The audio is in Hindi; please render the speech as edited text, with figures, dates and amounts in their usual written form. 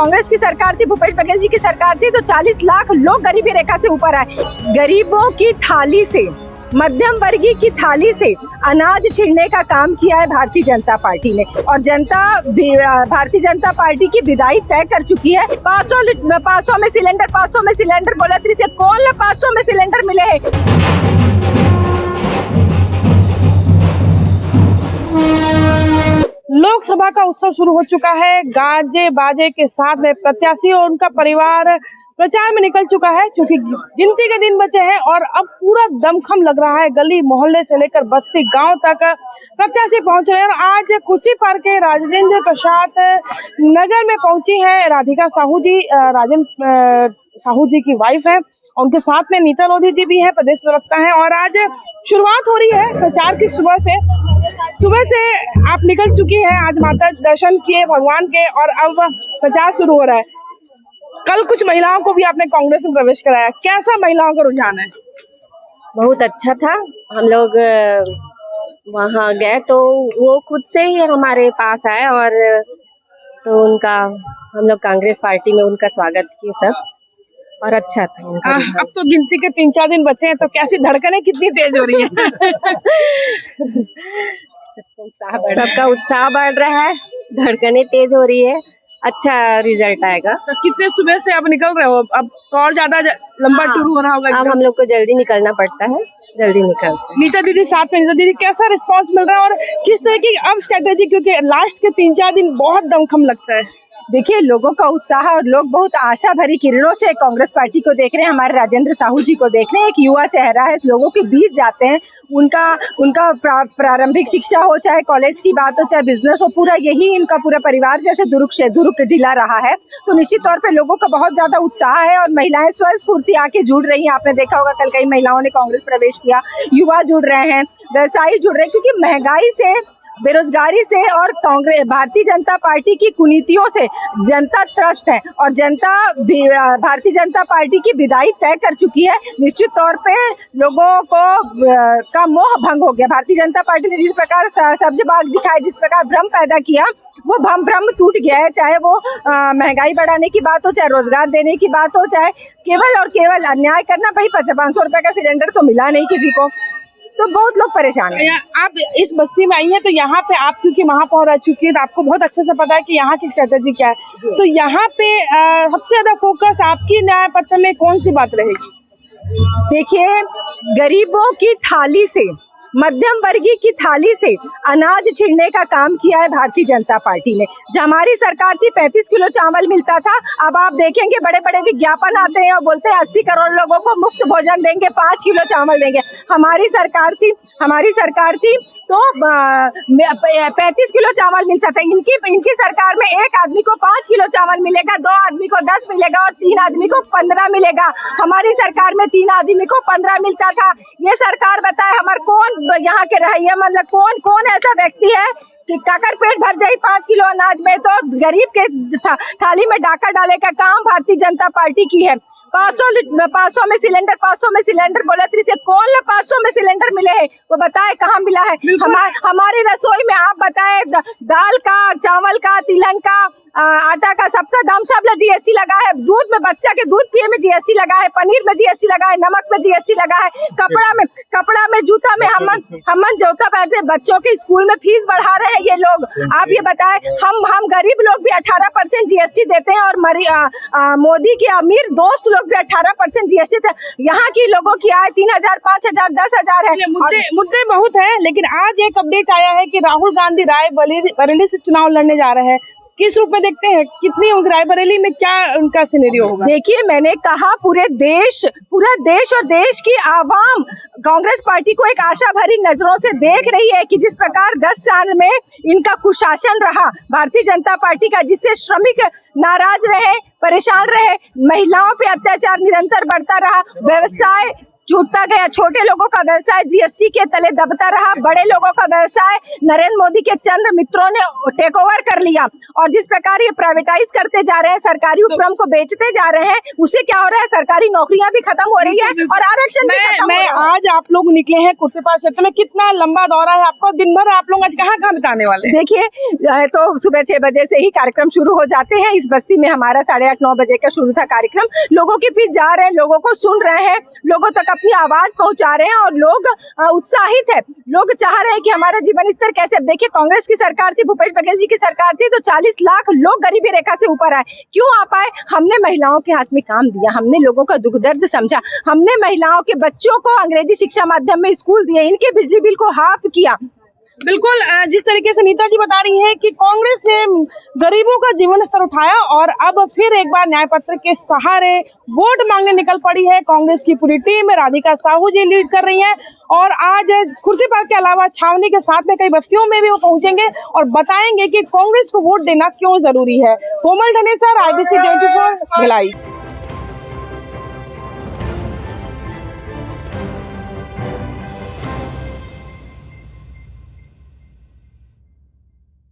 कांग्रेस की सरकार थी, भूपेश बघेल जी की सरकार थी, तो 40 लाख लोग गरीबी रेखा से ऊपर आए। गरीबों की थाली से, मध्यम वर्गीय की थाली से अनाज छीनने का काम किया है भारतीय जनता पार्टी ने, और जनता भारतीय जनता पार्टी की विदाई तय कर चुकी है। 500 में सिलेंडर बोला थी से कौन 500 में सिलेंडर मिले हैं। लोकसभा का उत्सव शुरू हो चुका है। गाजे बाजे के साथ में प्रत्याशी और उनका परिवार प्रचार में निकल चुका है, क्योंकि गिनती के दिन बचे हैं और अब पूरा दमखम लग रहा है। गली मोहल्ले से लेकर बस्ती गांव तक प्रत्याशी पहुंच रहे हैं। और आज खुशी पार्क के राजेंद्र प्रसाद नगर में पहुंची है राधिका साहू जी, राजेंद्र साहू जी की वाइफ है। उनके साथ में नीता लोधी जी भी है, प्रदेश प्रवक्ता है। और आज शुरुआत हो रही है प्रचार की। सुबह से आप निकल चुकी हैं, आज माता दर्शन किए भगवान के, और अब प्रचार शुरू हो रहा है। कल कुछ महिलाओं को भी आपने कांग्रेस में प्रवेश कराया, कैसा महिलाओं का रुझान है? बहुत अच्छा था। हम लोग वहाँ गए तो वो खुद से ही हमारे पास आए, और तो उनका हम लोग कांग्रेस पार्टी में उनका स्वागत किए सब, और अच्छा था उनका रुझान। अब तो गिनती के 3-4 दिन बचे हैं, तो कैसी धड़कनें कितनी तेज हो रही है? सबका उत्साह बढ़ रहा है, धड़कनें तेज हो रही है, अच्छा रिजल्ट आएगा। तो कितने सुबह से अब निकल रहे हो? अब तो और ज्यादा लंबा टूर हो रहा होगा। अब हम लोग को जल्दी निकलना पड़ता है, जल्दी निकलते हैं। नीता दीदी साथ में, नीता दीदी कैसा रिस्पांस मिल रहा है और किस तरह की अब स्ट्रेटेजी, क्योंकि लास्ट के 3-4 दिन बहुत दमखम लगता है? देखिए, लोगों का उत्साह और लोग बहुत आशा भरी किरणों से कांग्रेस पार्टी को देख रहे हैं। हमारे राजेंद्र साहू जी को देख रहे हैं, एक युवा चेहरा है, लोगों के बीच जाते हैं। उनका प्रारंभिक शिक्षा हो, चाहे कॉलेज की बात हो, चाहे बिजनेस हो, पूरा यही इनका पूरा परिवार जैसे दुर्ग जिला रहा है। तो निश्चित तौर पे लोगों का बहुत ज्यादा उत्साह है, और महिलाएं स्वस्फूर्ति आके जुड़ रही हैं। आपने देखा होगा कल कई महिलाओं ने कांग्रेस प्रवेश किया, युवा जुड़ रहे हैं, व्यवसायी जुड़ रहे हैं, क्योंकि महंगाई से, बेरोजगारी से और कांग्रेस भारतीय जनता पार्टी की कुनीतियों से जनता त्रस्त है, और जनता भारतीय जनता पार्टी की विदाई तय कर चुकी है। निश्चित तौर पे लोगों को का मोह भंग हो गया। भारतीय जनता पार्टी ने जिस प्रकार सब्ज बाग दिखाया, जिस प्रकार भ्रम पैदा किया, वो भ्रम टूट गया है। चाहे वो महंगाई बढ़ाने की बात हो, चाहे रोजगार देने की बात हो, चाहे केवल और केवल अन्याय करना। भाई 500 रुपए का सिलेंडर तो मिला नहीं किसी को, तो बहुत लोग परेशान हैं। आप इस बस्ती में आई हैं, तो यहाँ पे आप क्योंकि महापौर रह चुकी है, तो आपको बहुत अच्छे से पता है कि यहाँ की स्ट्रेटेजी क्या है। तो यहाँ पे सबसे ज्यादा फोकस आपकी न्याय पत्र में कौन सी बात रहेगी? देखिए, गरीबों की थाली से, मध्यम वर्गीय की थाली से अनाज छीनने का काम किया है भारतीय जनता पार्टी ने। जब हमारी सरकार थी 35 किलो चावल मिलता था। अब आप देखेंगे बड़े बड़े विज्ञापन आते हैं और बोलते हैं 80 करोड़ लोगों को मुफ्त भोजन देंगे, 5 किलो चावल देंगे। हमारी सरकार थी तो 35 किलो चावल मिलता था। इनकी सरकार में एक आदमी को 5 किलो चावल मिलेगा, 2 आदमी को 10 मिलेगा, और 3 आदमी को 15 मिलेगा। हमारी सरकार में 3 आदमी को 15 मिलता था। ये सरकार बताए हमारे कौन यहाँ के रहिए, मतलब कौन ऐसा व्यक्ति है कि काकर पेट भर जाए 5 किलो अनाज में। तो गरीब के थाली में डाका डाले का काम भारतीय जनता पार्टी की है। 500 में सिलेंडर बोला थी से कौन 500 में सिलेंडर मिले हैं, वो बताए कहाँ मिला है। हमारी रसोई में आप बताए दाल का, चावल का, तिलहन का, आटा का, सबका दाम सब जीएसटी लगा है। दूध में, बच्चा के दूध पिए में जीएसटी लगा है, पनीर में जीएसटी लगा है, नमक में जीएसटी लगा है, कपड़ा में, जूता में। हम जूता पहनते, बच्चों के स्कूल में फीस बढ़ा रहे हैं ये लोग। आप ये बताएं, हम गरीब लोग भी 18% जीएसटी देते हैं, और मोदी के अमीर दोस्त लोग भी 18% जीएसटी देते। यहाँ की लोगों की आय 3,000, 5,000, 10,000 है। मुद्दे बहुत है, लेकिन आज एक अपडेट आया है कि राहुल गांधी रायबरेली से चुनाव लड़ने जा रहे हैं। किस रूप में देखते हैं, कितनी रायबरेली में क्या उनका सिनेरियो होगा? देखिए, मैंने कहा पूरे देश और देश की आवाम कांग्रेस पार्टी को एक आशा भरी नजरों से देख रही है कि जिस प्रकार 10 साल में इनका कुशासन रहा भारतीय जनता पार्टी का, जिससे श्रमिक नाराज रहे, परेशान रहे, महिलाओं पे अत्याचार निरंतर बढ़ता रहा, व्यवसाय छूटता गया। छोटे लोगों का व्यवसाय जीएसटी के तले दबता रहा, बड़े लोगों का व्यवसाय नरेंद्र मोदी के चंद मित्रों ने टेक ओवर कर लिया। और जिस प्रकार ये प्राइवेटाइज करते जा रहे हैं, सरकारी उपक्रम को बेचते जा रहे हैं, उससे क्या हो रहा है, सरकारी नौकरियां भी खत्म हो रही है और आरक्षण भी खत्म हो रहा है। आज आप लोग निकले हैं खुर्सीपार क्षेत्र में, कितना लंबा दौरा है आपको? दिन भर आप लोग आज कहाँ कहाँ बिताने वाले हैं? देखिए, तो सुबह 6 बजे से ही कार्यक्रम शुरू हो जाते हैं। इस बस्ती में हमारा 8:30-9 बजे का शुरू था कार्यक्रम। लोगों के बीच जा रहे हैं, लोगों को सुन रहे हैं, लोगों तक अपनी आवाज पहुंचा रहे हैं और लोग उत्साहित है। लोग चाह रहे हैं कि हमारा जीवन स्तर कैसे। अब देखिए, कांग्रेस की सरकार थी, भूपेश बघेल जी की सरकार थी, तो 40 लाख लोग गरीबी रेखा से ऊपर आए। क्यों आ पाए? हमने महिलाओं के हाथ में काम दिया, हमने लोगों का दुख दर्द समझा, हमने महिलाओं के बच्चों को अंग्रेजी शिक्षा माध्यम में स्कूल दिए, इनके बिजली बिल को हाफ किया। बिल्कुल, जिस तरीके से नीता जी बता रही हैं कि कांग्रेस ने गरीबों का जीवन स्तर उठाया और अब फिर एक बार न्याय पत्र के सहारे वोट मांगने निकल पड़ी है कांग्रेस की पूरी टीम। राधिका साहू जी लीड कर रही हैं और आज खुर्सीपार के अलावा छावनी के साथ में कई बस्तियों में भी वो पहुंचेंगे और बताएंगे कि कांग्रेस को वोट देना क्यों जरूरी है। कोमल धनेसर, IBC 24 भिलाई।